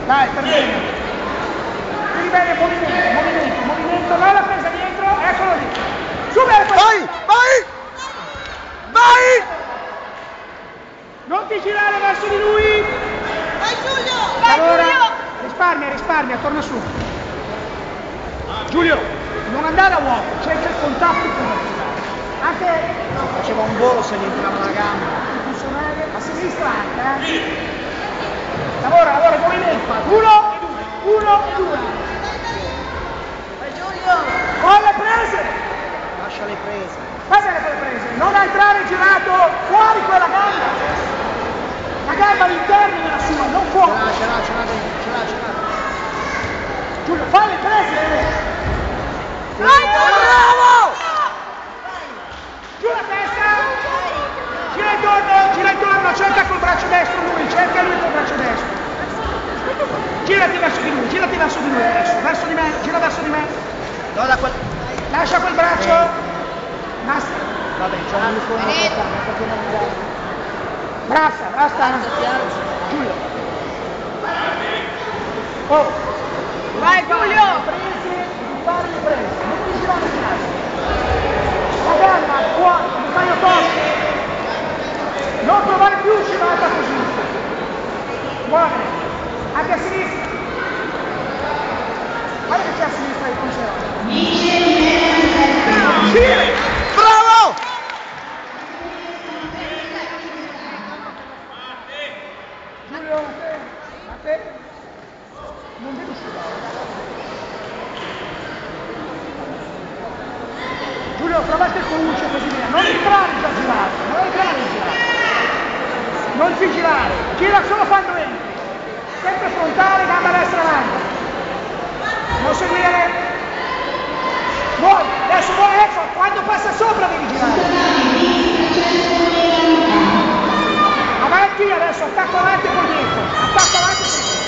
Dai, per bene. Quindi bene, movimento, non la presa dietro, eccolo lì. Su, vai! Non ti girare verso di lui. Vai Giulio! Allora, risparmia, torna su. Giulio, non andare a uomo, cerca il contatto con la anche Faceva un volo se gli entrava la gamba. a sinistra anche, Lavora, movimento. 1 e 2. Vai Giulio! Con le prese. Lascia le prese. Va bene con le prese, non entrare girato fuori quella gamba. La gamba all'interno della sua, non fuori. Ce l'ha. Giulio, fai le prese. Bravo! Giù la testa. Gira intorno, cerca col braccio destro lui, cerca lui col braccio destro. Girati verso di lui adesso, verso di me, gira verso di me. No, da quel... Lascia quel braccio. Vabbè, c'è un uniforme. Basta. Giulio. Oh. Vai Giulio! Fare le prese, non ti girare in casa. La gamba qua, mi fai opposto. Non provare più uscivata così. Muovere, anche a sinistra. Guarda che c'è a sinistra il conservatore. Sì! Bravo! Giulio, a te. Non devi uscire. Giulio, provate con luce così via. Non entrare già girato, non ti girare, gira solo quando entri. Sempre frontale, gamba destra avanti. Non seguire. Adesso ecco, quando passa sopra devi girare. Avanti adesso, attacco avanti e poi dietro. Attacco avanti e poi dietro.